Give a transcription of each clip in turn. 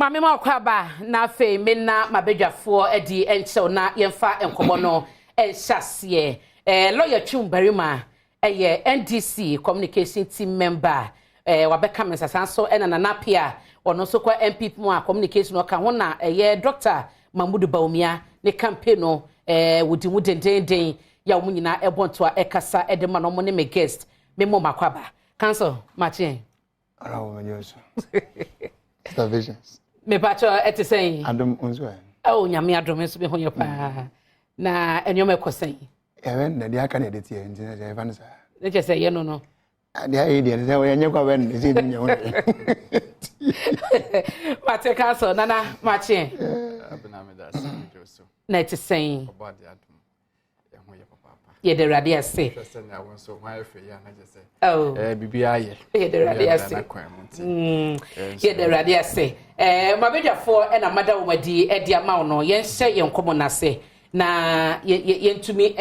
Mame ma kwaba na fe me na mabedwafo edi enchew na yemfa enkomo no enhyase lawyer Chumbarima ye NDC communication team member wabeka mensasanso ena nanapia ono so kwa MPP mu a communication no ka ho na ye Dr. Mahmoud Baumia ne campaign no wudi mu dendenden ya wo nyina ebonto a ekasa edema no mo ne me guest me mo makwaba cancel matchen ara wo menyoso Star Visions me pacho eti sen Adom unzo oh nyame adom so be ho yepa na enyoma ekosen even na dia kan edit here nti na even sa ne je say ye no dia e dia say we nyekwa ben zi ni nyawo Mate cancel nana matchen abena me da sen joso na eti sen about the Adom e ho ye papa ye de rade ase person ya won so why fe ya na je say oh bibia ye de rade ase ye de rade ase mabedwafo e na mada wo madi e dia ma no ye hye ye nkomo na se na ye ntumi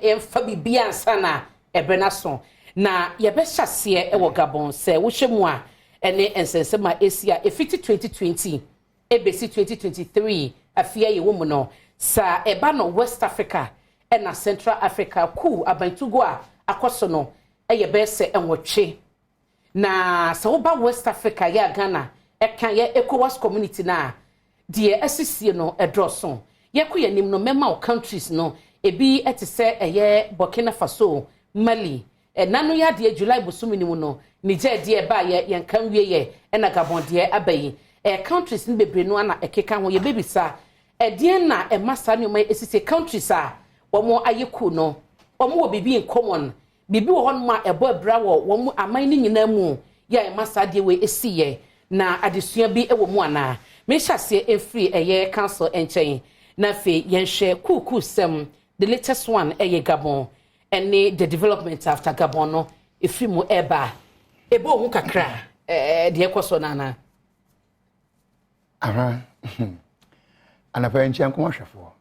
emfa bibia ansa na ebe na so na ye be hyase e wo Gabon se wo hwemu a ene ensensema esia efiti 2020 ebesi 2023 afia ye wo mu no sa eba no West Africa na Central Africa Coup abantugo a akoso no ye be se enwotwe na sa wo ba West Africa ya Ghana kan ye ECOWAS community na de asisie no edroso ye ko yanim no mema o countries no ebi etise eye Burkina Faso Mali nanu ya de July bosumi ni mu no Niger de ba ye kan wie ye na Gabon de abayi countries ni bebre no ana ekeka ho ye bebisa de na masa ni o mai esisie countries a womo ayeku no womo wo bibi in common bibi wo hon ma ebo abra wo womo aman ni nyina mu ya masa de we esiye na adesua bi ewo mu ana me hyase efri eye council enchen na fe yenhwe Coup sem the latest one eye Gabon and the development after Gabon no efri mu eba ebo hu kakra de ekoso nana aha ana pa enchi anko hwefo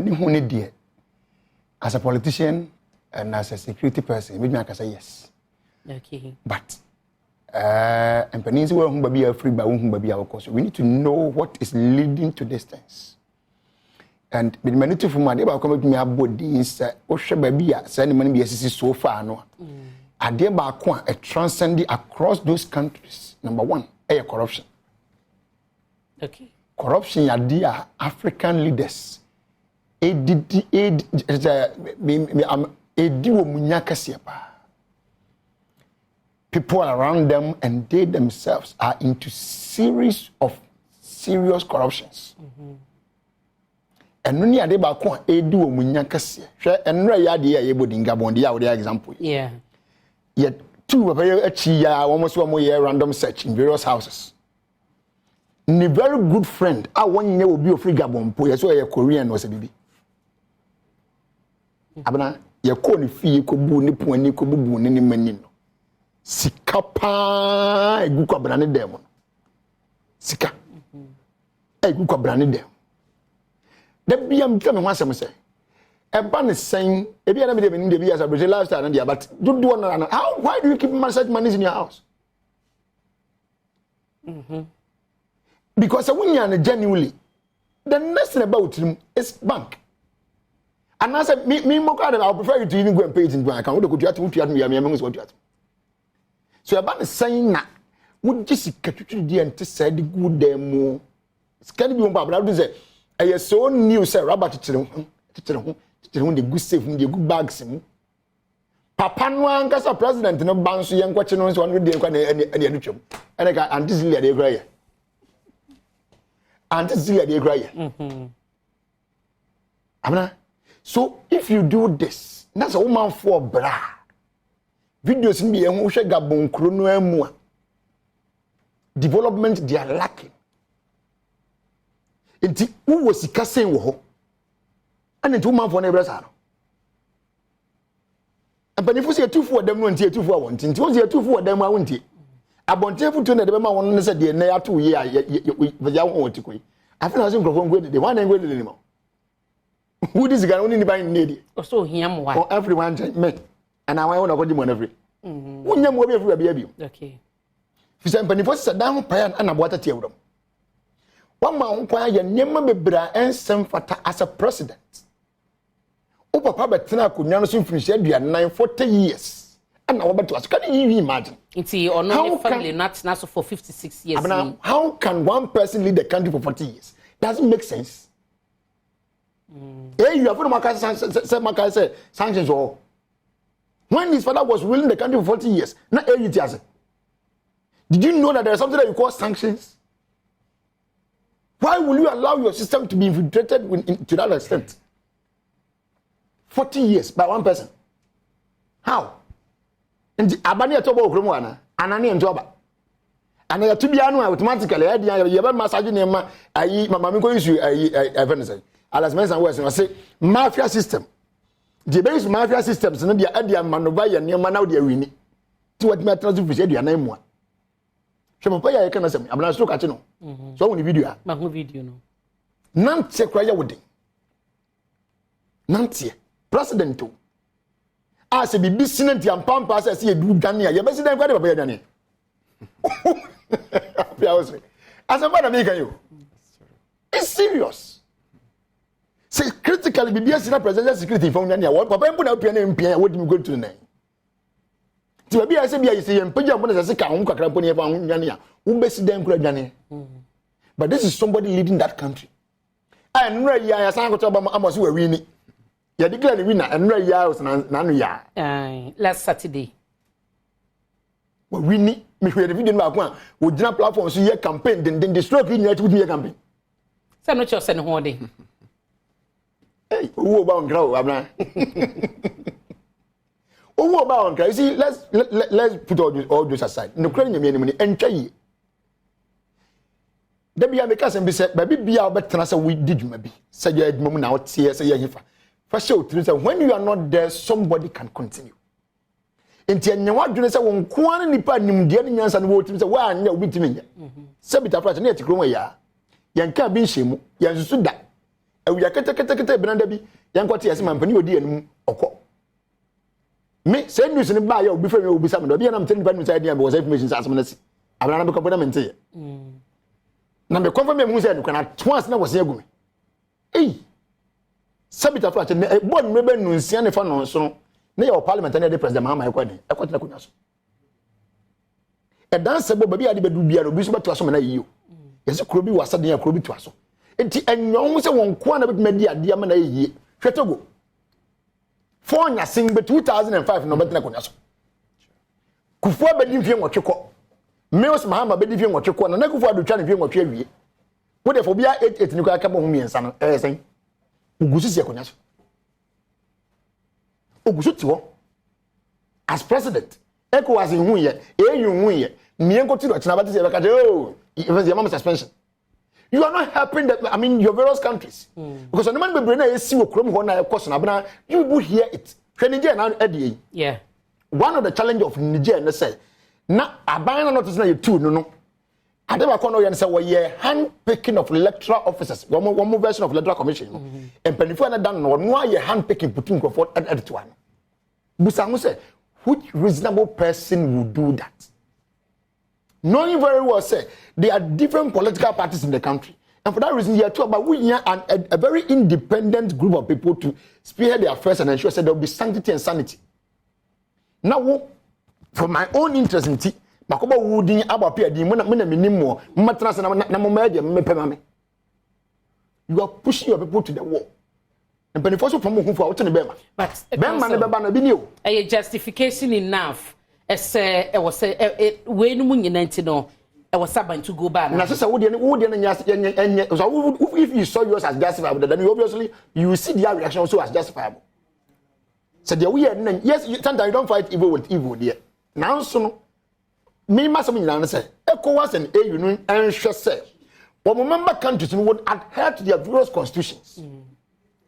ni hu ne de as a politician and as a security person me can say yes okay but and penins we hu baby free ba hu baby our so we need to know what is leading to this things and with manity from my ba come me abodi say o hwe baby a say ni man bi asisi so far no ade ba ko a transcend across those countries. Number one corruption. Okay, corruption yade a African leaders edi wo munya kase pa. People around them and they themselves are into series of serious corruptions. And when ade ba ko edi wo munya kase hwe enra yade ya yebodi Gabon de ya wo example. Yeah. Yet two of achi ya almost 1 year random search in various houses. Ni very good friend a one year will be of free Gabon po yeso ye Korean was a bibi. Abana ye ko ni fie ko bu ni po ani ko bubu ni mani no. Sika pa egu ko abana ne dem. Sika. Egu ko abana ne dem. Da biam twa me ho asem say eba ne sen ebi na me de bi as a Brazil lifestyle and but do one how why do you keep such money in your house? Because when you are genuinely the next thing about him is bank. And I said me more I prefer you to even go and pay it into my account. What you at me what you at. So eba ne sen na would just katutu di ante said good demo. Scan bi on ba do say e so new say rabat tire ho the good safe the good bags mu papa no ankasa president no banso ye nkwache no so one dey kwa na anu twam ene ka anticilia dey cry anticilia dey cry amna so if you do this that's a woman for bra videos ni ye hu hwe Gabon kro no amu a development they are lacking enti wo sika sen wo ho and two man for neighbors are. And when you see a 2 for them, won't you 2 for 1? It was a 2 for them, I won't you. I want to tell the Bema one said the near 2 years, the young one to quit. I feel as if I'm going to the one and going anymore. Who is going only buying needy? Or so him, why everyone met, and I want to go to one every. When you move every baby. Okay. For example, if I sat down, and I bought a tear them. One man who ya nyema bebra ensem fata as a president. O papa betena akunya no so mfirihyia aduanan 40 years. And now to us can you imagine? It's your family not now for 56 years. How can one person lead the country for 40 years? Doesn't make sense. Hey, you have no sanctions or when his father was ruling the country for 40 years, not did you know that there is something that you call sanctions? Why will you allow your system to be infiltrated to that extent? 40 years by one person. How? And Abani Tobo Krumwana, Anani and Toba. And I to be automatically, you have massaging him. Mamma go issue a Venice. Alas, Mensa West, I say, mafia system. The base mafia systems, and the idea Manovaya and Yamana, the arena. To what matters if you said your name one. Shemopaya, I can say, I'm not so catching. So, when video, my video, no. Nancy Craya Woody. Nancy, President too. As a business and pampas, I see a good Dania, your president, whatever, Dania. As a matter, make you. It's serious. Say critically, BBS president security from Dania. What Papa put up your name, what you go to the name. To be as a say, and put your money as a count, Cramponi, Dania, who best them, Dania. But this is somebody leading that country. And right, I sang to Amos who are winning. You declare the winner, and right, Nanu, last Saturday. Well, we need me for the video back one. We did not platform so your campaign, then the stroke in your campaign. So I'm not sure send one day. Hey, who about grow, Abna? Who about grow? See, let's put all this aside. No credit me money and try. There be a because and be said, baby, be our better as we did maybe. Say you had moment out here, say you for sure. When you are not there, somebody can continue. Inti Nnawotwi say won kwa nipa nimde ne nyansa ne wotim say wa anya obitimi nya se bitafra ne etikro ya yanka bi nhemu yansusu da awuya kete benanda bi yankwate yase mampani odi anum okọ me say news ne ba ya obi fa me obi sam do bi na mteni nipa news idea be was information asem na si abana be ko na mente na me confirm me say no kana twice na was agumi se bitafra ne bon me be nunsia ne fa no so na your parliamentary president Mahama Ekwani ekwatena kunya so e dance bo baby ade bedu bia no bi so beto aso na yiyo yesi kuro bi wasa den kuro bi to aso enti enyon se won ko na betu di ade ama na yiye hwetogo for nya sing be 2005 no betena kunya so kufu abedi mfie nwotweko meos Mahama bedi mfie nwotweko na kufu adotwa ne mfie nwotwe awie wo de fo bia 88 ni ko aka mo humiensa no sen ugusu se kunya so Ogusuti as president eko was in huye huye mienko ti do tinabati se beka oh your suspension you are not helping your various countries because no man be na esi okrom ho na ekoso na bana you will hear it Niger na ade yeah one of the challenge of Niger na say na aban na not na you two no ade ba kono ye say we hand picking of electoral officers one version of electoral commission and penifo na dan no aye hand picking putting for edit one Busangu said, which reasonable person would do that? Knowing very well, say there are different political parties in the country, and for that reason, you are talking about we are a very independent group of people to spearhead their affairs and ensure that there will be sanctity and sanity. Now, for my own interest in tea, Makoba wooding about Pierre, you are pushing your people to the wall. And when you from who for the Bema, but Bema never be new. A justification enough. As I was say, when you know, I was stubborn to go back. And as I would, if you saw yours as justifiable, then obviously you see their reaction also as justifiable. So the we yes, sometimes you don't fight evil with evil, dear. Now, so me, Massam, say, ECOWAS and AU, and say, well, member countries would adhere to their various constitutions.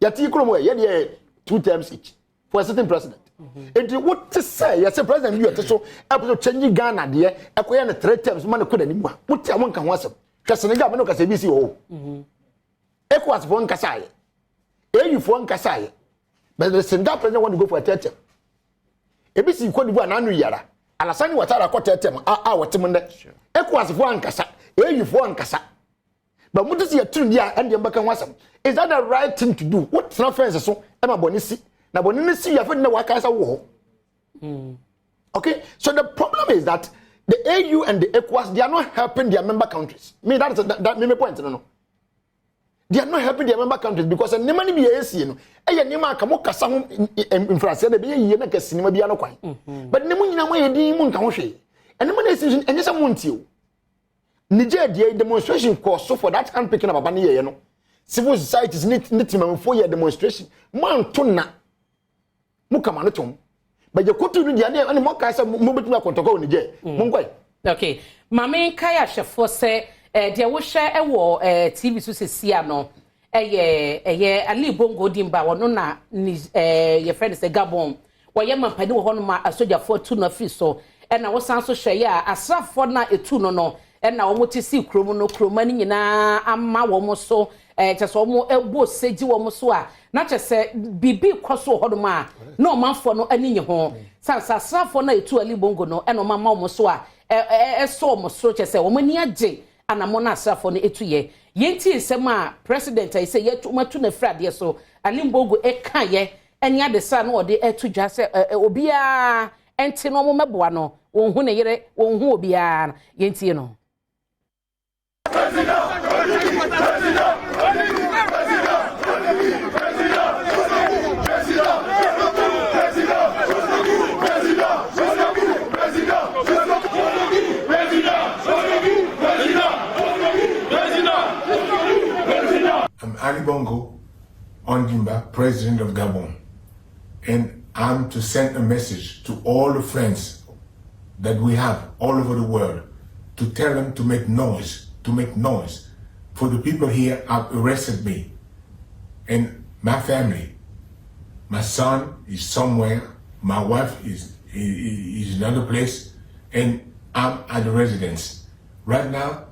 Yati kromo ye 2 terms each for a certain president. And what to say, yes, a president you are so episode changing Ghana there, acquire 3 terms, man could anymore. What I want can was just a government of CBC. Equas for one Kasai. You for one Kasai. But the Senegal president want to go for a 3rd term. ABC could be an annual yara. Alasani watara ko 3rd term. What Timunda. Equas for one Kasa. You for one Kasa. but what is your tune dia and your back wasam is that the right thing to do what na friends so e ma bonisi na bonisi ya fe na waka sa wo okay so the problem is that the AU and the ECOWAS, they are not helping their member countries. Me, that's that me point. No. They are not helping their member countries because the money be AC, no. Eya nima kamo kasa ho in France, they be ye na kesi nima bia no kwan. But nemu nyina mo ye din mu nka ho hwe. Ene mo na decision enye sa mo ntio. Niger dey demonstration course so for that hand picking up baba ne ye no. Civil societies need timamfo ye demonstration. Man to na. Mu kama no tom. But you could do the idea and more cars moving to a control in the Mungway. Okay. Mammy Kaya Shafo say, dear, we share a war, TV to Siano, a little bongo dimba, or nona, your friend is a Gabon, where your man Padu Honma, a soldier for two no fiso, and I was also share a slap for not a two no, and now what you see, cromani na, amma almost so, just almost a boat say you almost so. Not just say bibi kwaso hodoma no man for no ani nye ho sa for na etu ali bongo no e no mama mo so a so mo so che say o mani age anamo na sa for no etu ye yenti nsem a president I say yetu matu na frade so ali bongo e kan ye enya de sa no de etu dwa say obia enti no mo meboa no won hu ne yere won hu obia yenti no I'm Ali Bongo Ondimba, President of Gabon, and I'm to send a message to all the friends that we have all over the world to tell them to make noise, for the people here have arrested me and my family. My son is somewhere, my wife is in another place, and I'm at the residence. Right now,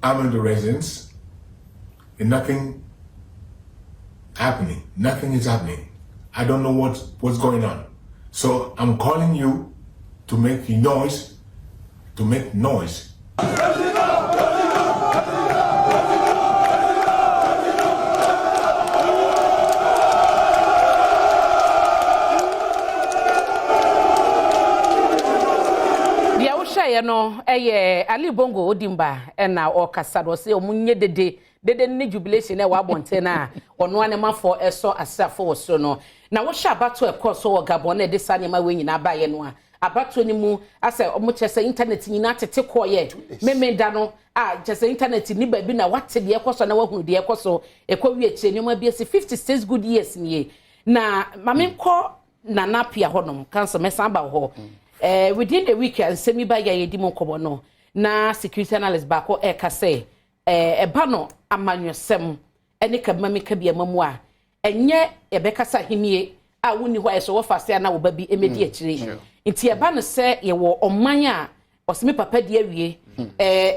I'm in the residence and nothing is happening. I don't know what's going on. So I'm calling you to make noise, no Ali Bongo Odimba na okasa do se omunye dede ne jubilation e wa bonte na ono anema for eso asafo so no na wo sha abato ekoso wo Gabon na de sanema we nyina baye no a abato ni mu ase omo chese internet nyina tete koye memenda no a chese internet ni ba bi na wate de ekoso na wahunu de ekoso ekwawie chire nyoma bi ase 56 good years ni na mamenko na napia honom kanso mesamba ho within the week semi ba ya yedi monkobo no na security analyst ba ko e ka say eba no amanyosem ene ka mami ka bia mamu a enye ebekasa himie a woni ho ayeso wo fase na wo ba bi emedi akire nti eba no say ye wo oman a osemi papa di awie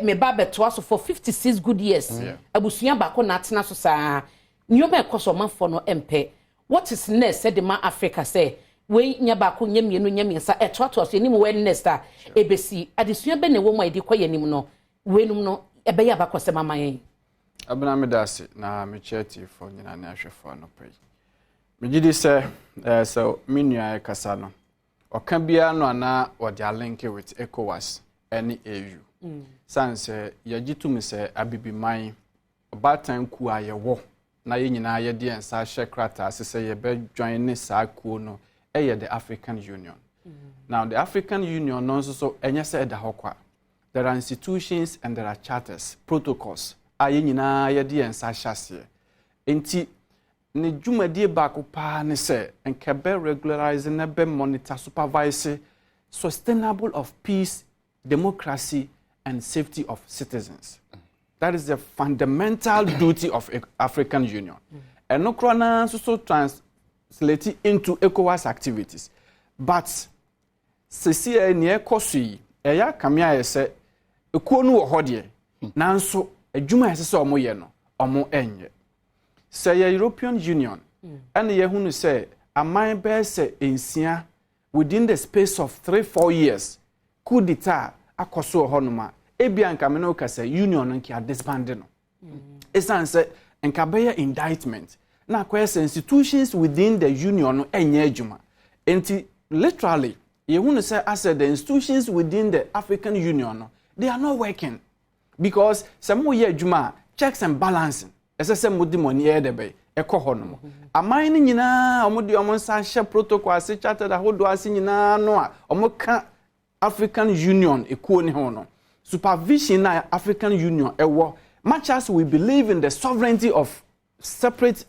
me ba beto aso for 56 good years abusua ba ko na atena so saa nyoma ekoso manfo no empe what is next said the man Africa say we nya ba ko nya mienu nya miensa etoato aso ni mu we next a ebesi adesua be ne wo mu edi koye nim no we num no ebe ya ba kwasema mayen abena me dase na me chati for nyina na ahwefo no pay me gidi se so menua kasa no oka bia no ana odi link with ECOWAS any AU sanse yagitu me se abibiman obatan ku ayewo na ye nyina ye de ensa hye krata asese ye be join ne sa ku no the African Union. Now the African Union no so enye se da hokwa. There are institutions and there are charters, protocols. Aye nyina ye de ensa hyase. Enti ne dwumadie ba ko pa ne se enkebe regularize na be monitor supervise sustainable of peace, democracy and safety of citizens. That is the fundamental duty of African Union. And no krona so translate into ECOWAS activities. But sisi ne ekosui eya kamia yese ekuo no wo hode nanso adwuma yese omo ye no omo enye say European Union and ye hunu say aman be say ensia within the space of 3-4 years coup d'etat akoso honoma ebianka me no ka say union nka disband no esan say nka be indictment na kwese institutions within the union no enye adwuma enti literally you want to say as the institutions within the African Union no, they are not working because some more year adwuma checks and balancing ese modi money e de be ekọ ho no aman ni nyina omodi omonsa hye protocol ase charter da hodo ase nyina no a omoka African Union ekuo ni ho no supervision na African Union ewo much as we believe in the sovereignty of separate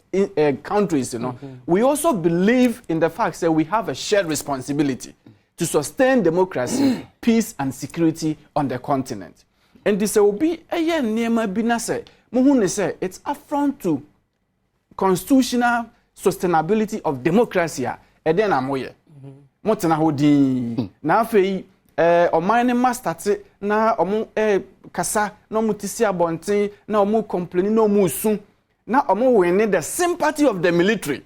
countries, you know, we also believe in the fact that we have a shared responsibility to sustain democracy, peace, and security on the continent. And this will be a year near my binase. Muhune say it's affront to constitutional sustainability of democracy. And then I'm here. Motena hodi. Na fei omane master na omu kasa na mutisi abonten na omu complain na omu sun. Na omo win the sympathy of the military.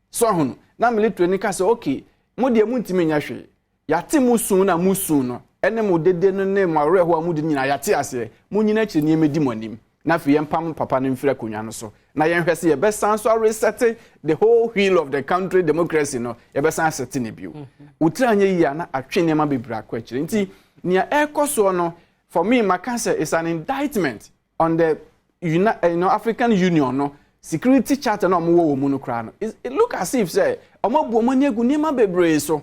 So hunu na military ni ka say okay mo de mu ntimi nya hwe yate musun na musun no ene mo dede no ne mo areho amudi nyina yate ase mo nyina chi ni emedi monim na fi yempam papa no mfira konwa no so na yen hwese ye besan so reset the whole wheel of the country democracy no ye besan set ne bio utranye yi na atwe ne ma bebra kwa kire nti nia ekoso no for me my cancer is an indictment on the African Union no security charter no mo wo mu no kra no it look as if say omabu omanyegu niema bebre so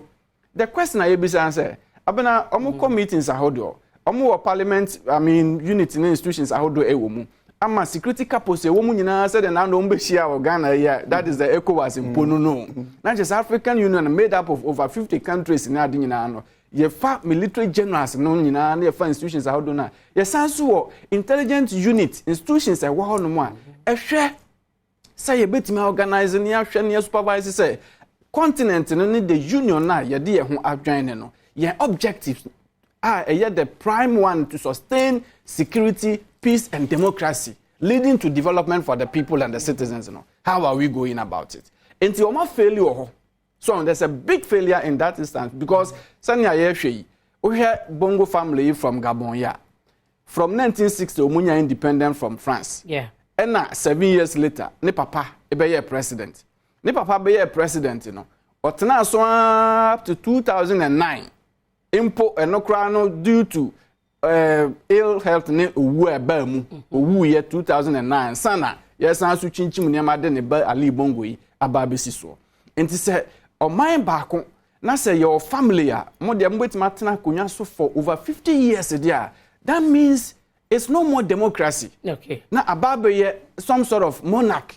the question I be say abena omo meetings ahodo omo parliament unity institutions ahodo ewo mu ama security capos ewo mu nyina say the na no mbehia o Ghana here that is the ECOWAS impono no not just African Union made up of over 50 countries in adi nyina no ye fa military generals no nyina na ye fa institutions ahodo na ye sanso intelligence unit institutions e wo ho no mu a ehwe say ye betimi organize ne ahwe ne supervise say continent no ne the union na ye de ye ho adwan no ye objectives are the prime one to sustain security, peace and democracy leading to development for the people and the citizens, you know. How are we going about it? And the almost failure. So there's a big failure in that instance because Sanya Yeshe, we hear Bongo family from Gabon, yeah. From 1960, Omunya independent from France. Yeah. And now 7 years later, ne papa be president. Ne papa be president, you know. Otena so up to 2009. Impo enokrano due to ill health ne owu eba mu owu ye 2009 sana yes anso chinchim ne ma de ne ba Ali Bongo yi aba besi so enti se oman baako na se your family a mo de mbetima tena konwa so for over 50 years there that means it's no more democracy. Okay. Na aba ye some sort of monarch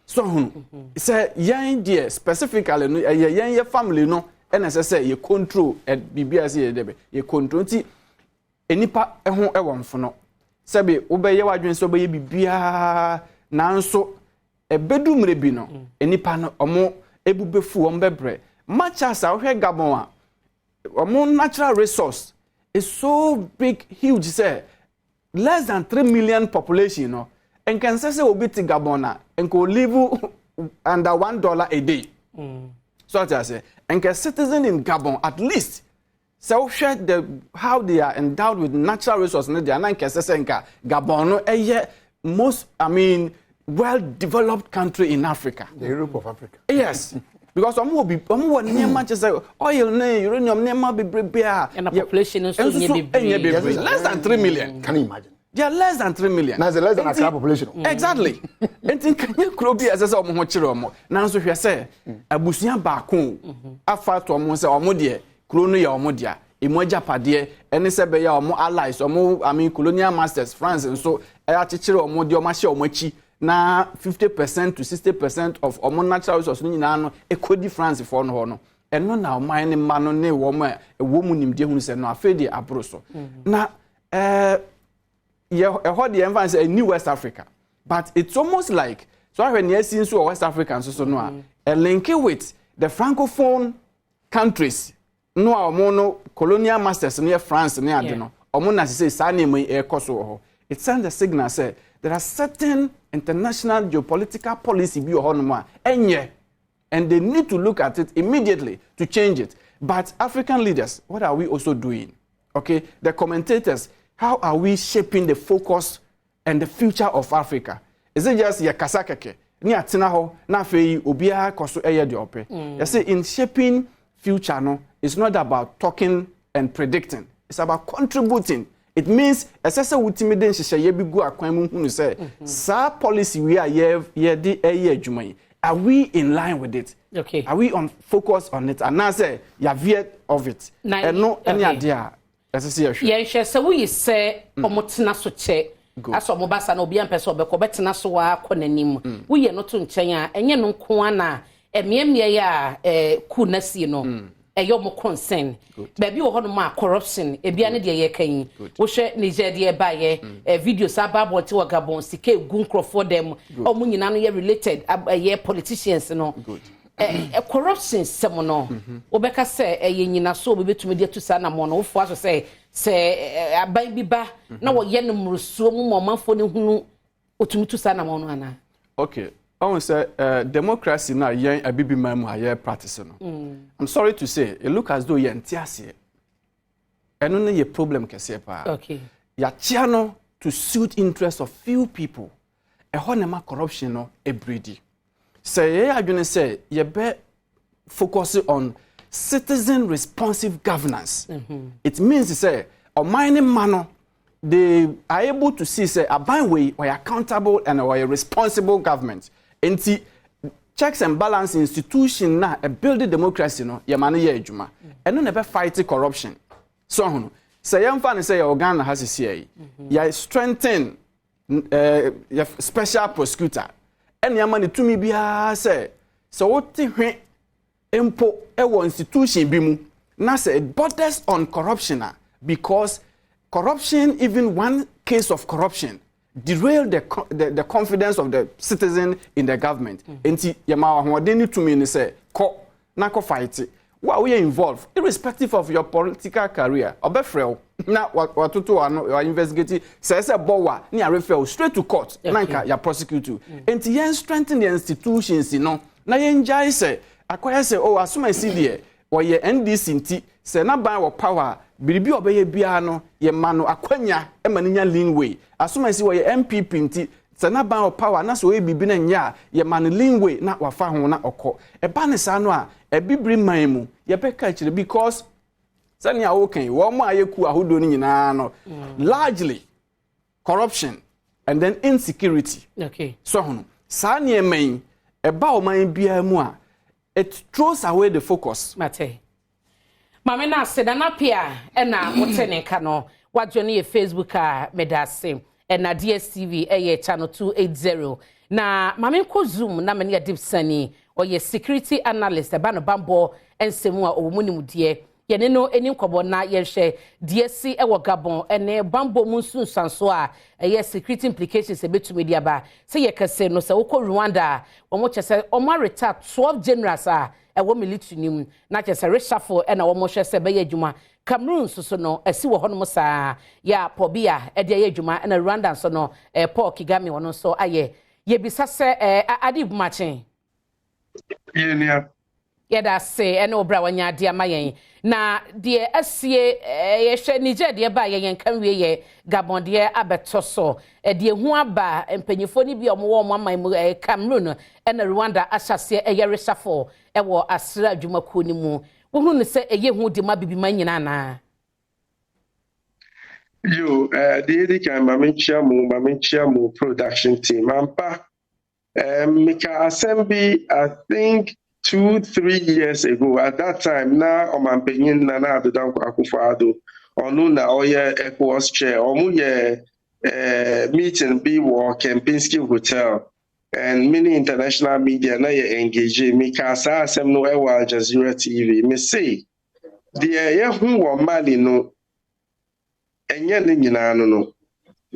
so hunu se yan there specifically no yan ye family no NSS ye control at BBS ye debe ye control ti enipa ehun ewonfo no sebe obeye wadwen so obeye bibia nanso ebedumre bi no enipa no omo ebubefu ombebre much as ahwe Gabon a omo natural resource is so big huge say less than 3 million population no and can say obiti Gabon na and go live under $1 a day. So I say, and a citizen in Gabon at least so share how they are endowed with natural resources. They are not Gabon, most well-developed country in Africa. The Europe of Africa. Yes, because some will be near Manchester, oil, uranium, near be and the population is less than 3 million. Can you imagine? They are less than 3 million. Now, less than a population. Exactly. And think can you crobi as a mochiro? Now, so you say, a busian bakun, a fat or monse or modia, Colonia or modia, Imoja Padie, and it's a bear or more allies or more, colonial masters, France, and so a teacher or modio machi or mochi. Now 50% to 60% of our natural resources in a could France for no. And no now, my name man ne woman, a woman in Jehun said no, Fede Abroso. Now, yeah, heard the emphasis a new West Africa, but it's almost like so when you see so West Africans so no a link with the francophone countries no mono colonial masters near France near Adom omo na say sane me e koso it sends a signal say there are certain international geopolitical policy bi ohonoma enye and they need to look at it immediately to change it. But African leaders, what are we also doing? Okay, the commentators How are we shaping the focus and the future of Africa? Is it just your kasakeke? Ni atina ho na afei obiara koso eye de ope. You see, in shaping future no, it's not about talking and predicting. It's about contributing. It means essence ultimate nhye ye bi gu akwan mu hunu say sa policy we are ye di eye adwuma yi. Are we in line with it? Okay. Are we on focus on it? And now say you have veered of it. And no any idea. Yes, so we say omotena so che aso mobasa na obi ampese obekọ betena so wa akonanim we ye no to nchen a enye no nko ana emiemie ya Coup na si no eyo mo concern baby wo hono ma corruption ebia ne de ye kan wo hwe Nigeria ba ye videos about ti wa Gabon sike gun crofo dem omo nyina no ye related ye politicians no corruption sem no obeka say ye nyina so obetumi de to sa na mo no wo fo aso say aban bi ba na wo ye no mrusuo mu mo manfo ne hunu otumi to sa na mo no ana. Okay, I want to say democracy na yen abibi mamu aye practice no. I'm sorry to say it look as though yen tiase eno na ye problem kese pa. Okay, ya chia no to suit interest of few people e ho na ma corruption no e breedy. Say ye adwene say ye be focus on citizen responsive governance. It means to say a mining man they are able to see say a by way or accountable and or a responsible government. And see checks and balance institution na a building democracy no ye man ye adwuma. And no never fight corruption. So say young fan say Ghana has a CA. Ya strengthen special prosecutor. And ya man to me bia say so what hwe empo ewo institution bi mu na say it borders on corruption because corruption, even one case of corruption derail the confidence of the citizen in the government. Enti yama ho de ni to me say ko na ko fight wa we involved irrespective of your political career obefrel na watoto ano investigate say bowa ni a refer straight to court nanka ya prosecute enti yen strengthen the institutions no na yen jai say akwaya say oh asuma CDA wo ye NDC nti say na ban wo power biribi obeye bia no ye ma no akwanya e ma nya leanway asuma si wo ye MPP nti say na ban wo power na so e bibi na nya ye ma no leanway na wafa ho na okọ e ba ne sa no a e bibiri man mu ye peka kire because sani a wokan wo mo ayeku ahodo ni nyina no largely corruption and then insecurity. Okay, so hono sa ne man e ba o man bia mu a it throws away the focus. Mate. Mama na seda na pia na wotene ka no wadwone ye Facebook a medase na DSTV channel 280 na mama ko Zoom na mane ya deep sani o ye security analyst ba no bambo ensemu a owomunimudie ye ne no eni nkobo na ye hwe DSC ewo Gabon ene bambo munsunsanso a ye security implications ebetumi dia ba se ye kase no se woko Rwanda omo chese omo retire 12 generals a ewo military nim na chese reshuffle ena omo hwe se be ye adwuma Cameroon so no esi wo hono saa ya Pobia e de ye adwuma ena Rwanda so no Paul Kagame wono so aye ye bisa se Adom Machen yeah yeda se ene obra wanya de amayen na de asie ye hwe Niger de ba ye kan wie ye Gabon de abeto so de hu aba empanyifo ni bi omo wo aman mu Cameroon ene Rwanda asase ye reshuffle wo asra adwuma ko ni mu wo hu ne se ye hu de ma bibi man nyina na yo the kan mamenchia mu production team ampa Mika Assembly I think 2-3 years ago at that time na omampenyin na Adom Akufo-Addo onu na oye ECOWAS chair omu ye meeting be wo Kempinski Hotel and many international media na ye engage Mika asem no e wa Al Jazeera TV me say the ye hu wo Mali no enye ne nyina no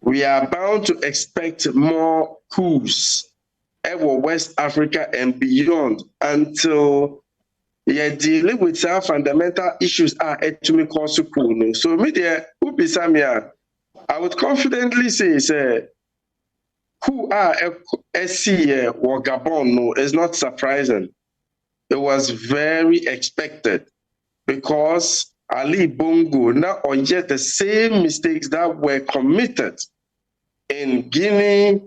we are bound to expect more coups West Africa and beyond until dealing with our fundamental issues are actually cause to cool. So media Ubisamia, I would confidently say who are SC or Gabon no is not surprising. It was very expected because Ali Bongo now or yet the same mistakes that were committed in Guinea,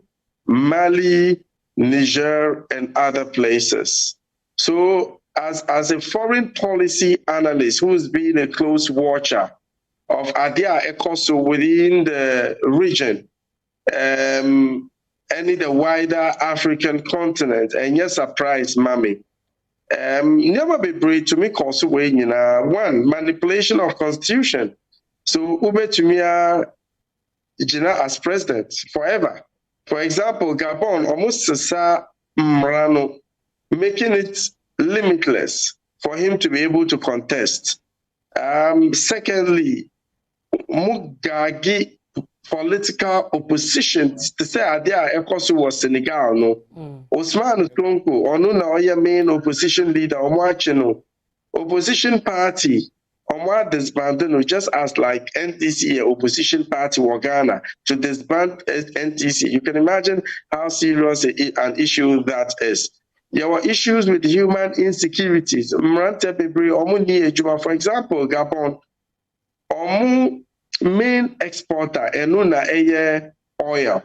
Mali, Niger, and other places. So as a foreign policy analyst who's been a close watcher of Adia Ekoso within the region, and in the wider African continent, and yes, surprise, Mami. Never be brave to me also when you know one manipulation of constitution. So Ube to me as president forever. For example, Gabon almost Sasa Mrano, making it limitless for him to be able to contest. Secondly, Mugagi political opposition to say Adia Ekoso was Senegal no. Osman Tonko or no na main opposition leader or opposition party or disbanded just as like NTC opposition party or Ghana to disband NTC. You can imagine how serious an issue that is. There were issues with human insecurities. For example, Gabon, main exporter, oil,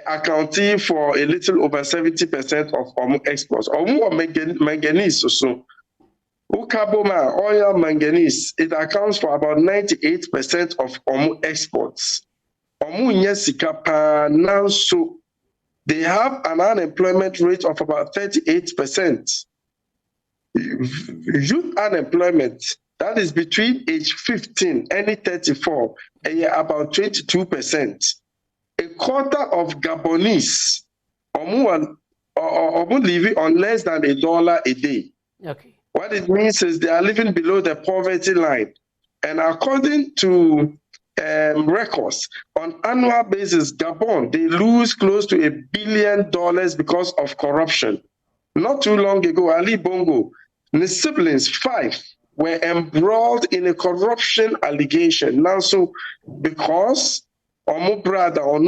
accounting for a little over 70% of exports. Manganese also. Ukaboma, oil, manganese, it accounts for about 98% of exports. Now, so they have an unemployment rate of about 38%. Youth unemployment, that is between age 15 and 34, and about 22%. A quarter of Gabonese are living on less than $1 a day. Okay. What it means is they are living below the poverty line. And according to records, on annual basis, Gabon, they lose close to $1 billion because of corruption. Not too long ago, Ali Bongo, his siblings, 5, were embroiled in a corruption allegation. Now, so because Omo brother or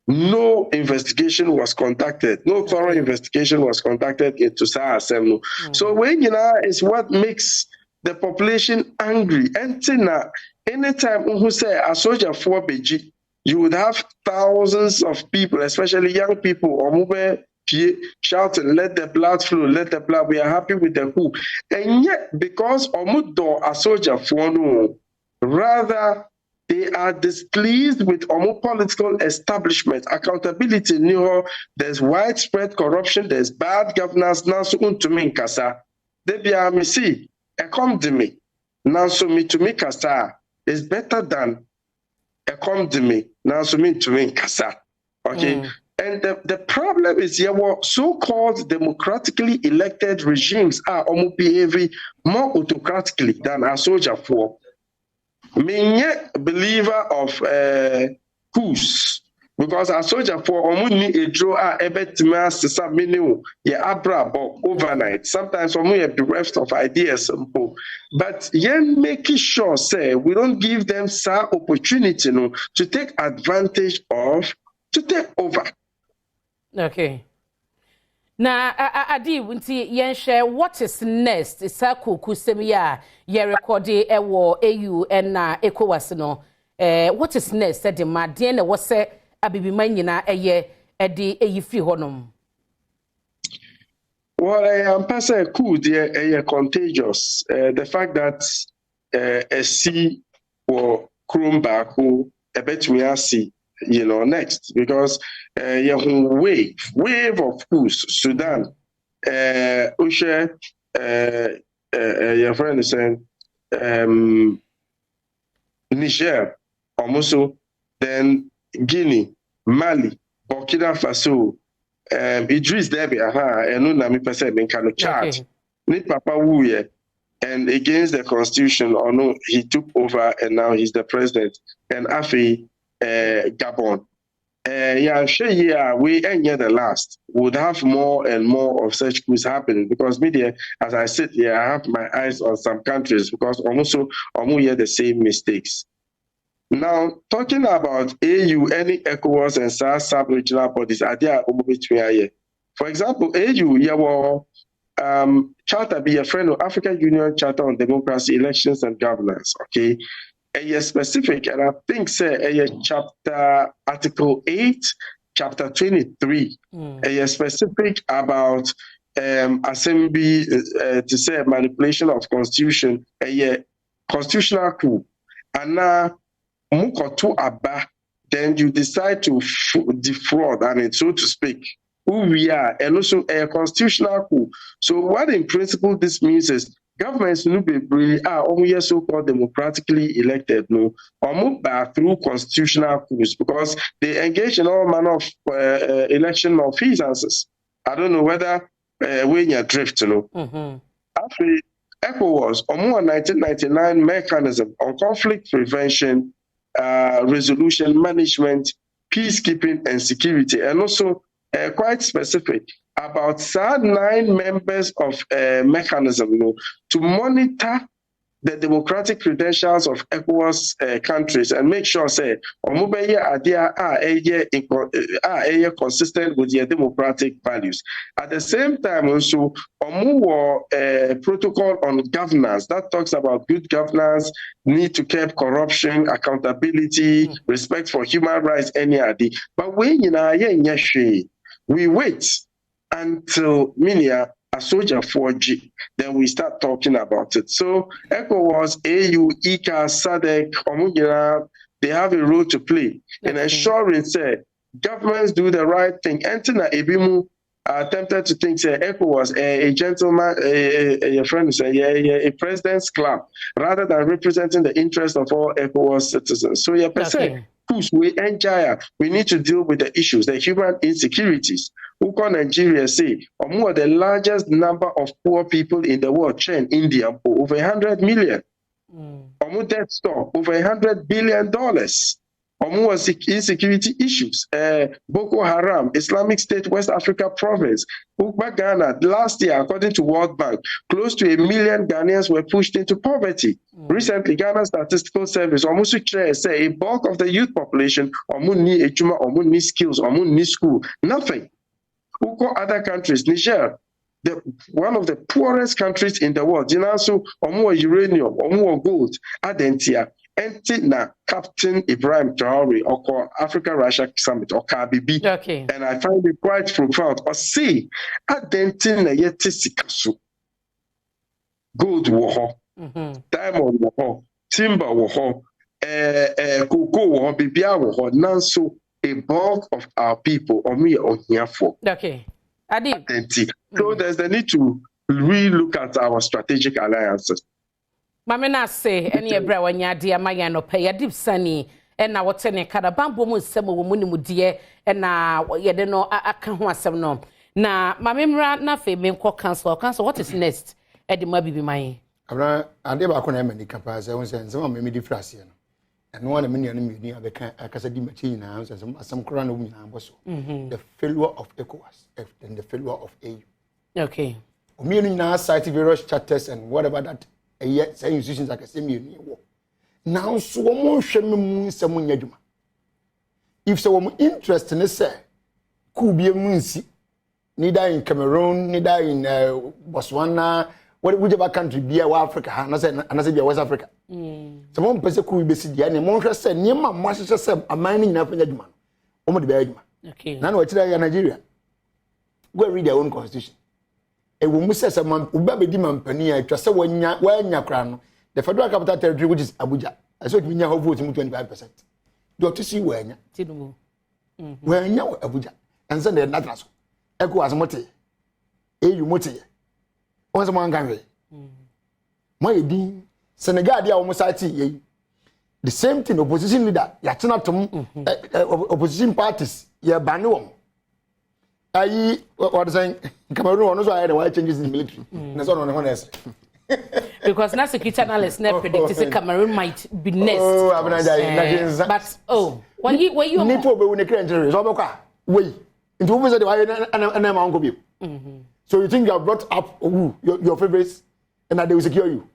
no investigation was conducted, no thorough investigation was conducted into Sahasem. So when is what makes the population angry. And anytime who say a soldier for Beji, you would have thousands of people, especially young people, or shouting, let the blood flow, let the blood, we are happy with the coup. And yet, because Omudo a soldier for no, rather they are displeased with Omu political establishment, accountability, there's widespread corruption, there's bad governance, now so to me kasa. They be a missy, a come to me. Now so me to me kasa is better than a come to me. Now so me to me kasa. Okay. And the problem is here, so-called democratically elected regimes are almost behaving more autocratically than a soldier for. Me a believer of coups, because a soldier for almost a draw are able to master some minimum, overnight. Sometimes we are bereft of ideas, but making sure say we don't give them some opportunity to take advantage of, to take over. Okay. Now, Adi, share what is next? It's a Coup kusemiya ye recorded war AU and ECOWAS no. What is next? The madien was say abibi manyina eye edi eyifi honum. Well, I am passing Coup de contagious. The fact that a sea or Krumbaku a bet we are see. Next, because wave of coups, Sudan, Ushe, your friend is saying, Niger, almost, then Guinea, Mali, Burkina Faso, Idris Deby, and Nunami Percent, and kind of charge, Ni Papa Wuye, and against the constitution, or no, he took over and now he's the president, and Afi. Gabon. I'm sure we ain't yet the last. Would have more and more of such coups happening because media, as I sit here, I have my eyes on some countries because almost the same mistakes. Now, talking about AU, any ECOWAS and sub-regional bodies, are there between. For example, AU, charter be a friend of African Union Charter on Democracy, Elections and Governance. Okay, a specific, and I think say a chapter Article 8, chapter 23, a specific about assembly to say manipulation of constitution, a constitutional coup, and now mukoto aba, then you decide to defraud, I mean, so to speak, who we are, and also a constitutional coup. So what in principle this means is governments no be really are only so-called democratically elected, no, or move back through constitutional coups because they engage in all manner of election malfeasances. I don't know whether when you drift, you know. After ECOWAS, or more 1999 mechanism on conflict prevention, resolution management, peacekeeping and security, and also quite specific about 9 members of a mechanism, you know, to monitor the democratic credentials of ECOWAS countries and make sure say omubeye adia are consistent with their democratic values. At the same time, also omuwo protocol on governance that talks about good governance, need to curb corruption, accountability, respect for human rights, any idea. But when we wait until Minia a soldier 4G, then we start talking about it. So ECOWAS, AU, ICA, SADC, they have a role to play in ensuring say governments do the right thing. Entina Ebimu are tempted to think say ECOWAS a gentleman, a friend say a president's club, rather than representing the interest of all ECOWAS citizens. So we need to deal with the issues, the human insecurities. Uko Nigeria say, or the largest number of poor people in the world, India, over 100 million. Debt store, over $100 billion. Insecurity issues. Boko Haram, Islamic State, West Africa province. Ghana, last year, according to World Bank, close to 1 million Ghanaians were pushed into poverty. Recently, Ghana Statistical Service almost say a bulk of the youth population need skills, need school, nothing. Other countries, Niger, one of the poorest countries in the world, also more uranium, more gold, Adentia, na Captain Ibrahim Traore, or Africa-Russia Summit, or KBB. Okay. And I find it quite profound. Or see, Adentina Yetisikasu, gold war, diamond war, timber war, cocoa war, bibia war, nanso. A bulk of our people are here for. Okay. Adom. So there's the need to re-look at our strategic alliances. Mamena say any ebra wanya dia maya no pay Adom Sani and na what ne kada bambo mu nsem wo mu ni mu die na ye de no aka ho asem no. Na mamemra na fe me nko cancel what is next? Edima bibi man. Abra ade ba ko na mani kapa se won se nsem me di frase no. And one of many enemy abeka akasadi machine na some kora na wumi na boso the failure of ECOWAS and the failure of AU. Okay. Omienu na cite various charters and whatever that say institutions like same you wo. Now so mo hwe mu nsem nyadwuma. If so mo interest in say Coup be mu nsi neither in Cameroon neither in Botswana whichever country be Africa and say be West Africa. So one person could be sitting and one said, near my master said, a mining enough in Judgment. Okay. Now, what's Nigeria? Go read their own constitution. A woman says a man who baby demand penny, just when you're crown, the federal capital territory, which is Abuja. I saw you have voting 25%. Do to see where you're Abuja and send a natural. Echo as mote. You mote. Once a man can my dean. Senegal they are almost the same thing. Opposition leader, opposition parties, banu. What saying? Cameroon also had why changes in the military. That's all on one else. Because now security analysts never predicted Cameroon might be next. But when you need to be when the country is over. Wait, into who said why so you think you have brought up your favorites and that they will secure you?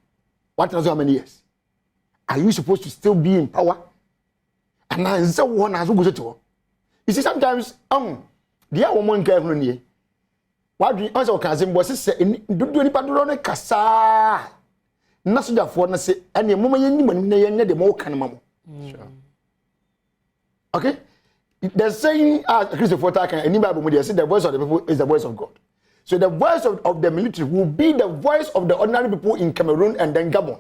What knows how many years? Are you supposed to still be in power? And now is one has to go to. You see, sometimes the woman can Why do you also can was say do any padrone kasa na soja for na say any mama yen ni na yen de mo kan mamo. Sure. Okay? The saying Christopher Taka in Bible they say the voice of the people is the voice of God. So the voice of the military will be the voice of the ordinary people in Cameroon and then Gabon.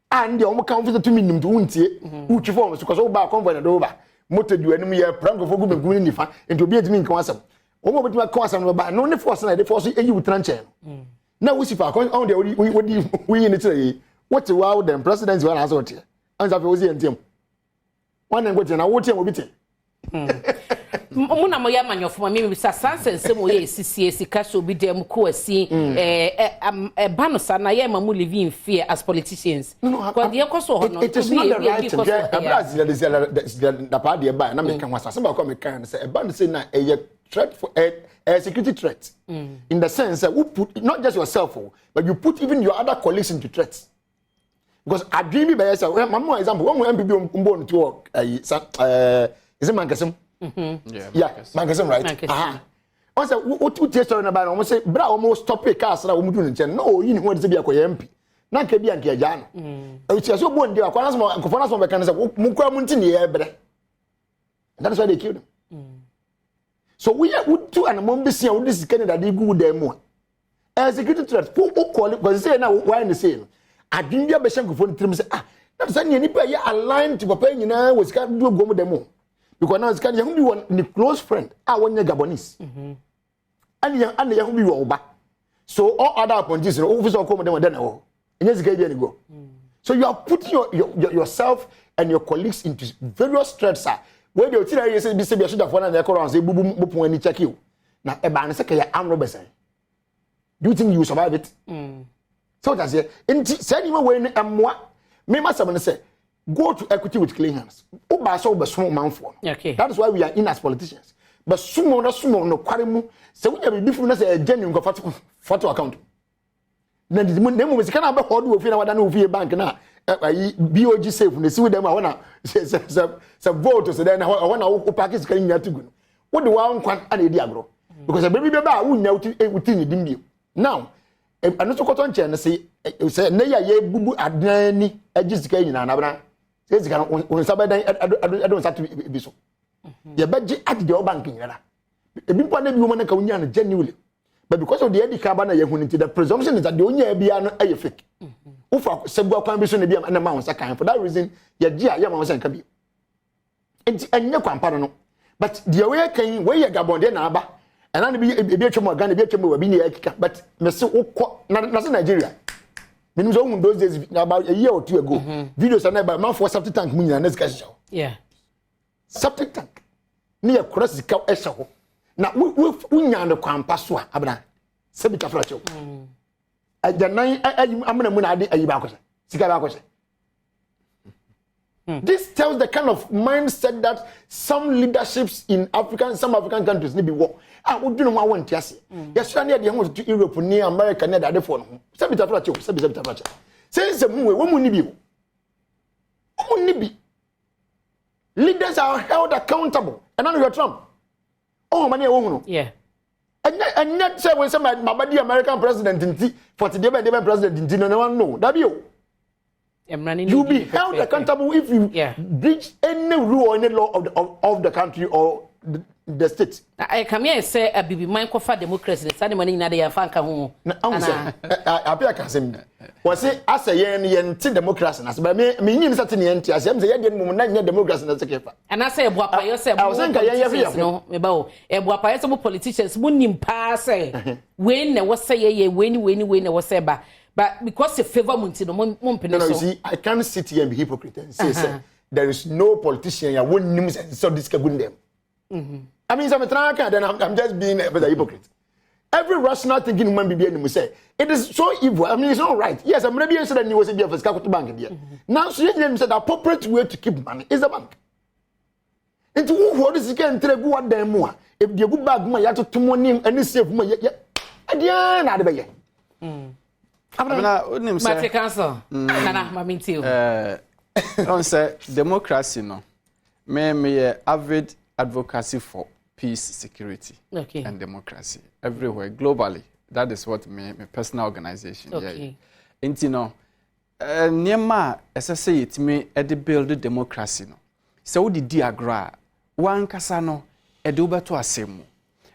And the omo kan fit to minim to untie uchi form so cause oba convoy na do over motor du enum ye pranko fo go begum ni fa ento bi etimi nkan asem omo betima kan asem no ba no ne force na de force eyi wutran chen na wo sifa on de we ni tire what wow them president one has what an za fe wo si entem one ngo je na wo tie obi tie muna mo ya manyofo ma mi bisa sanse mo ye sisi sika so bi dem ko asi ba no sa na ye ma mu live in fear as politicians because the koso ho no it is not the right to get Brazil the party ba na me kan wasa se ba ko me kan say e ba no say na a threat for a security threat in the sense that we put not just yourself but you put even your other colleagues into threats because I dream by yourself mama example one MPB mbo to is it Mankesem? Yeah, Mankesem, right? Also, what test on about almost say, bra almost stop a cast. I won't do it. No, you know what to be a MP. Not can be a Kiajan. It's so one day, and Kofanas from the Kansas, Mukra Muntini, that is why they killed him. So we are two and among this year, this is Canada, they go there more. As a good threat, who call it, because they say now, why in the same? I didn't be a Beshanko for the trim say, that's any aligned to Papa, you know, was got to go with them more. Because now it's kind of one the close friend. I want Gabonese. And you be over. So all other appointees, officers come with them. Then oh, and yes, get go. So you are putting yourself and your colleagues into various threats. Where the authority say be say should have one and they call and say bubu when they check you. Now e ban say kaya armed robbers. Do you think you survive it? So that's it. In say you when amwa me must have say go to equity with clean hands. Oba so be small man for. Okay. That is why we are in as politicians. But sumo no kware say we be different say genuine go photo account. Na di mo nemu sika na be hold wo fi na wada na wo fi bank na BOG safe na si with them wana say vote so then wana wo package sika nya tugu. Wo de wa nkwan ana edi agro. Because a baby ba wo nya wuti ni dim. Now ano so koton che na say na ya ye bubu adani agisika nyina na bra. Say sika on sabadan adon satu bi so. Ye beji at the bank nyina. Ebi mpa na bi wo na ka wonya na genuinely. But because of the edika na ye huniti the presumption is that the onya bia no aye fake. Ufa segwa kwan bi so na bia na ma wonsa kan for that reason ye gia ye ma wonsa kan bi. Enti anya kwampa no. But the way kan we ye Gabon de na aba. And na bi atwemo Ghana bi atwemo wa bi ne akika but me se ukọ na se Nigeria. Menim so hun those days about a year or two ago. Videos na ba man for septic tank mu nyina na sika hyew. Yeah. Septic tank. Ni ye cross sika ehye ho. Na wunya no kwampa so a abna se bi kafra chew. Ajanan amna mu na ade ayi ba ko se. Sika ba ko se. This tells the kind of mindset that some leaderships in some African countries need be war. We do not want to see. Yes, I need to Europe, near America, near the phone. Sabita Flacho, Sabita Flacho. Says the moon, woman be. Leaders are held accountable. And now you're Trump. Oh, money, woman. Yeah. And not say when somebody, my body American president in 40 day president in no one know. That you. You'll be held accountable if you breach any rule or any law of the country or the state. I come here and say a baby mind for democracy. Sunday morning, na dey fanka ho. I appear can say. Was say as a yen democracy na but me yin certain yen ti as am say yen mum na yen democracy na take fa. And I say ebuapa yo say no me ba o ebuapa yo say politicians mu nim pa say we na wo say ye we na wo say ba. But because the favor Muntino, no, you see, I can't sit here and be hypocrite and say, there is no politician, I wouldn't name so this can them. I mean, then I'm just being a hypocrite. Every rational thinking human being will say, it is so evil. I mean, it's not right. Yes, I'm maybe answer that you was a bit of a bank here. Now, so you said the appropriate way to keep money is the bank. And to who is again, tell what them more. If you go back, my yacht to money and this save my yet. Mate Council. Nana, mami too. On say democracy no. Me avid advocacy for peace, security, okay, and democracy everywhere globally. That is what my personal organization. Okay. Yeah. And you know, Nema, as I say, it may build democracy. No, so the diagram one casano eduba to asemu.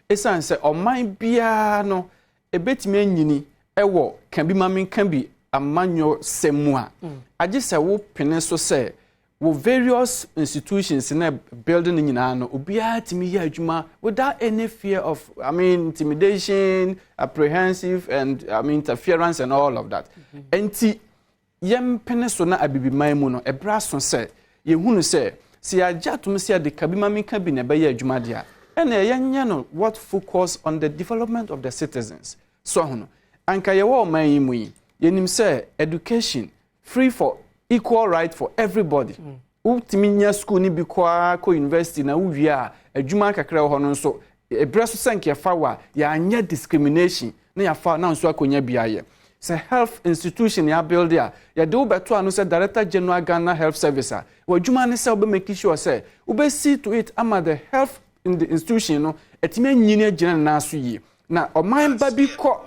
Esan say o man bia no ebetime anyini ewo can be mamin can be amanyo semua. I just say wo pene so say wo various institutions in a building nyina no obia timi ya adwuma without any fear of intimidation, apprehensive and interference and all of that. Enti yem pene so na abibiman mu no ebra so say ye hunu say si ajatum say de kabimami kan bi na be ya adwuma dia ene yenya no what focus on the development of the citizens. So hono anka ye wo man yi mu yi yenim say education free for equal right for everybody. Ultimi nya school ni bi kwa ko university na uwie a adwuma kakra ho no so ebra so sanke fa wa ya anya discrimination na ya fa na nso akonya biaye. Say health institution ya build ya de obeto anu say director general Ghana health service a wadwuma ne say obe make sure say obe see to it ama the health in the institution no etime nyini agina na so yi na oman ba bi ko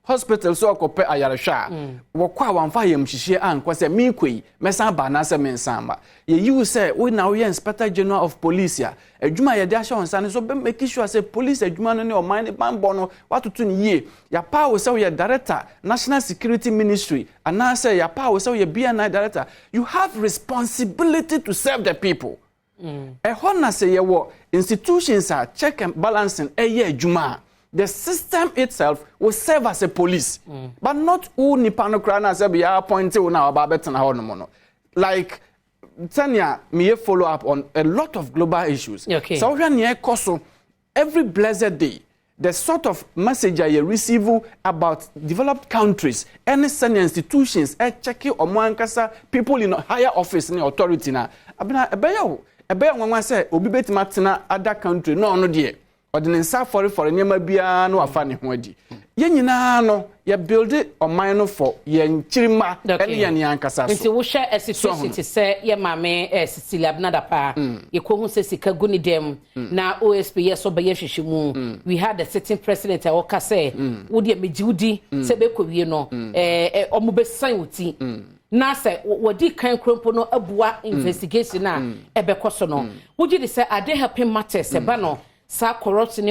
hospital so akope ayaresha wo kwa wanfa yam hihie anko say me kwei mesa ba na say mensamba ye you say we na we inspector general of police ya adwuma ye de ahye onsa ne so be make sure say police adwuma no ne oman ne bambo no watoto ne ye ya pa wo say we director national security ministry and now say ya pa wo say we BNI director. You have responsibility to serve the people. Na say ye wo institutions are check and balancing eye adwuma. The system itself will serve as a police, but not all Nipano Krana say be appointed now about better no. Like Tanya, me follow up on a lot of global issues. Okay. So every blessed day, the sort of message I receive about developed countries, any senior institutions, checking on one people in higher office in authority na. Abina ebeya one say obi beti matina other country no dear. Ordinance for nyama bia no afa ne ho adi ye nyina no ye build it on mine for ye nchirima ene ye ne ankasa so nti wo hwe a situation te say ye mame Cecilia Abnada pa ye ko hu se sika guni dem na OSP ye so be ye hwehwemu we had a sitting president a woka say wo de mejiudi se be ko wie no omo be san wuti na say wodi kan krompo no abua investigation na ebe koso no wo gi de say ade helping matters se ba no sa corruption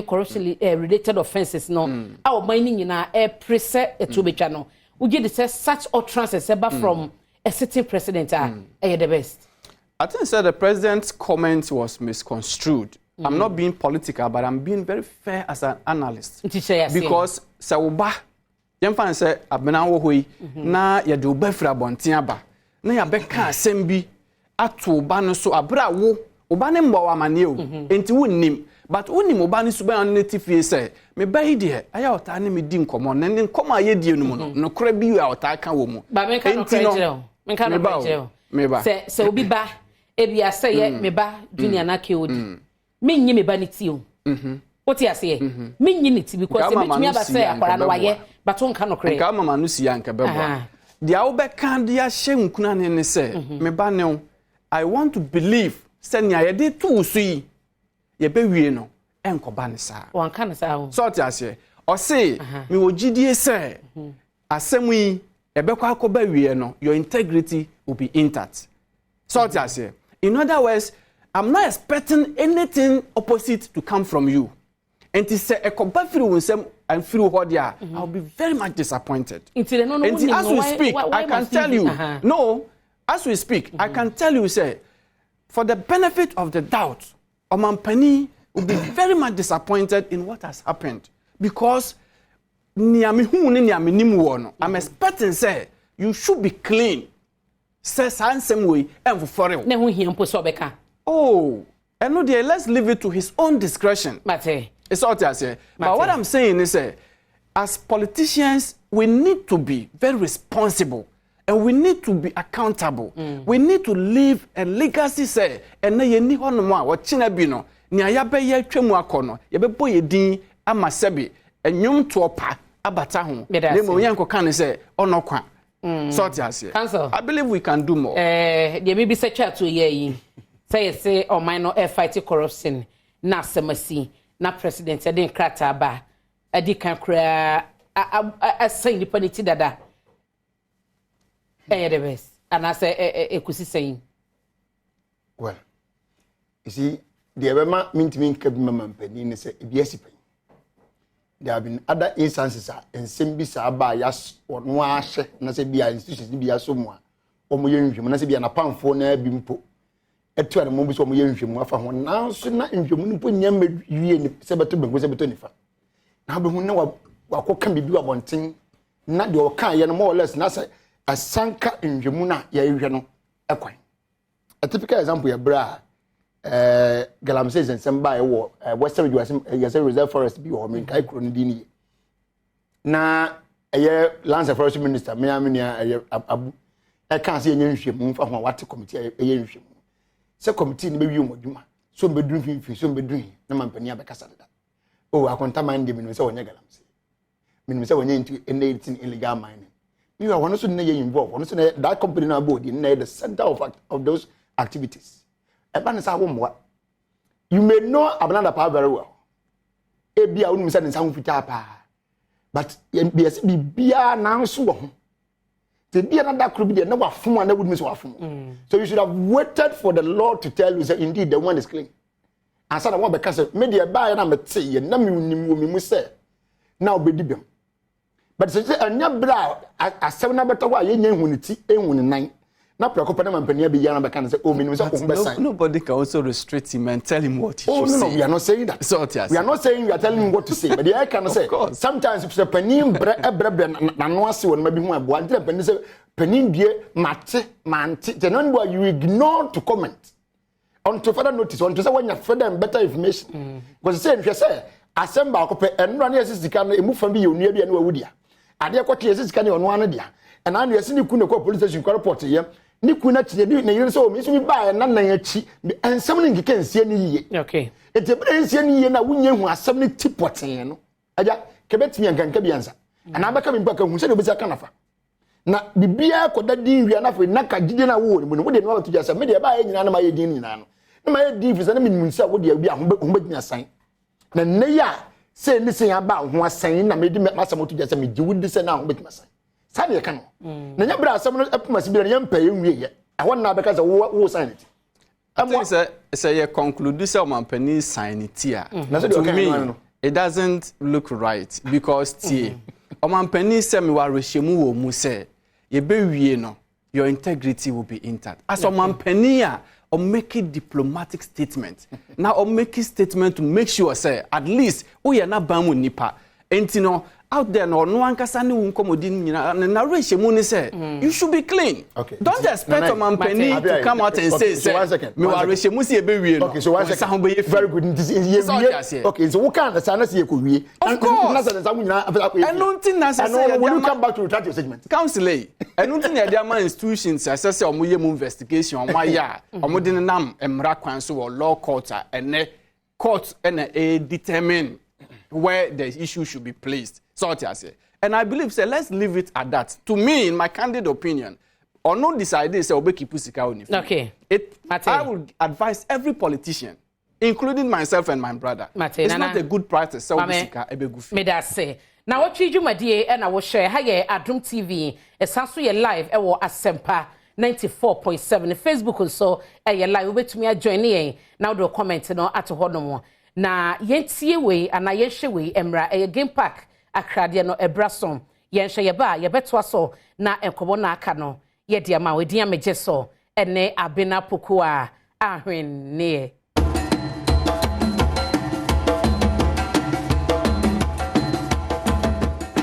related offenses no our mining nyina prese etubetwa no we get say such utterances from a sitting president the best. I think the president's comment was misconstrued. I'm not being political, but I'm being very fair as an analyst. Because sawuba yemfa say abena wo hoi na ye de obafra bonten aba na ya beka asem bi ato ba no so abra wo oba ne mbo wa mane o enti wonnim. But only mobile suba native say me buy there aya ota ne me di nkomo na ne nkomo aye die no mu no kora bi ya ota ka wo mu ba me ka no krejero me ka no krejero me ba se obi ba e bia say ye me ba junior na ke odi me nyi me ba ni ti o what you say me nyi ni ti because me tumi aba say akwara no waye but on ka no kre nka mama no si anka bebo dia wo be kan dia hye nkuna ne say me ba ne I want to believe senya ye de tu so yi ye be wie no enkoba ne sa wan kan sa ho so ti ase o se me wo gidie se asemu yi e be kwa akoba wie no your integrity will be intact so ti ase in other words I'm not expecting anything opposite to come from you and to say ekoba free wonsem and free ho dia I'll be very much disappointed and as we speak I can tell you no as we speak I can tell you say for the benefit of the doubt Omampani will be very much disappointed in what has happened because I'm expecting say you should be clean. Says handsome way and for it. Oh, and no dear, let's leave it to his own discretion. It's all I say. But what I'm saying is as politicians, we need to be very responsible. And we need to be accountable. We need to leave a legacy say and na ye ni hono mo a wo china bi no ni aya be ye twemu akono ye be boye din amasebi enwum to opa abata ho le mo yan ko kan say onokwa sort ase I believe we can do more there may be such a to ye say o man no fight corruption na semasi na president eden krata ba edi kan kra a say nipa ni ti dada the best and I say ekusi saying well you see the ebema mintimi nka bi mama mpani ne say ebiasi pen there have been other instances and nsem sa ba ya no ahye na say bia institutions bia so mu a omo ye nhwem na say bia na pamfo na bi mpo etu ade mo bi so omo ye nhwem afa ho na so na nhwem mpo nyam wie ni se beto bengo se beto nifa na be hu na wakoka bibi abonten na de oka ye no more or less na say asanka nhwem na ya ehwe no ekwan a typical example ya bra galamsey nsem ba wo western reserve forest bi wo men kai kro ndi ni na land forest minister me amenia abu kan se yenye nhwem fa ho wate committee eye nhwem se committee ni be wi omoduma so mbedun finfin so mbedun na mampani abekasa dada o akonta man de me se wonye galamsey me se wonye into illegal mining you are one so na ye involved one so na that company na board na the center of those activities. You may know Abananda Power very well. Ebia unu misa nsa mfita pa. But be bia na so. The bia na da kro bi na wafum na would miss wafum. So you should have waited for the Lord to tell you say indeed the one is clean. And so that one because me dey buy na mete ye na me nim mi mu say na obedi bem. But say anya bra asem na beto wa ye nya huniti ehun nan. Nobody can also restrict him and tell him what he should say. No, we are not saying that. So, we are not saying we are telling him what to say. But I can say sometimes if the penin you ignore to comment. On to further notice, on to say when you further and better information. Because if you say assemble and run as can move from you near the Wodia. And there what is can on one idea. And I see you couldn't call police station report here. Ni kuna chide na yiri so mi so mi ba na nan achi ensem ni ngike nsie ni yiye okay etebere nsie ni yiye na wunye hu asem ni tipoten no aja kebetimi ankanka bianza ana abaka mi baka hu se de obisa kanafa na bibia koda din wi na fa na ka gide na wo ni wo de no to jasa me de ba ye nyina na ma ye din nyina no na ma ye din fi se na mi nsa wo de bi a ho ba ginya san na ne ya se ni se ya ba ho asan na me di ma asem to jasa me di wudi se na ho ba ginya san sani e kan na nya bra asem no epuma sibira nya mpa ye nwie ye ahon na beka say wo sanity am say you conclude say omampani sanity to me it doesn't look right because omampani say me wa rehemu wo mu say ye be wie no your integrity will be intact as omampani or make a diplomatic statement now or make a statement to make sure say at least o ye na ban mu nipa entino out there no ankasa ne unkomodi nyina na rehemu ni say you should be clean. Okay. Don't expect a man penny to come out and say so 1 second me wa rehemu si ebe wie no. Okay, so 1 second very good. Okay, so what can the sana say ko wie of course na say samu nyina after ko wie enunti na say when you come back to retract your statement council enunti na dia man institutions say omo ye mu investigation omo ya omo din nam emra kwan so law court ene court ene determine where the issue should be placed. So and I believe say let's leave it at that. To me, in my candid opinion, or no decide say obeki pusika oni. Okay. I would advise every politician, including myself and my brother. It's not a good practice. So pusika ebegufi. Me that say. Now what you madie and I will share how ye Adom TV esanso ye live e wo Asempa 94.7 Facebook so ye live obetumi join ye now do comment no at hodomo. Na yentie we ana yehwe we emra game park akrade no ebrasom yenhwe ye ba ye betwa so na enkobo na aka no ye dia ma we dia megye so ene abena poku a ahwen ne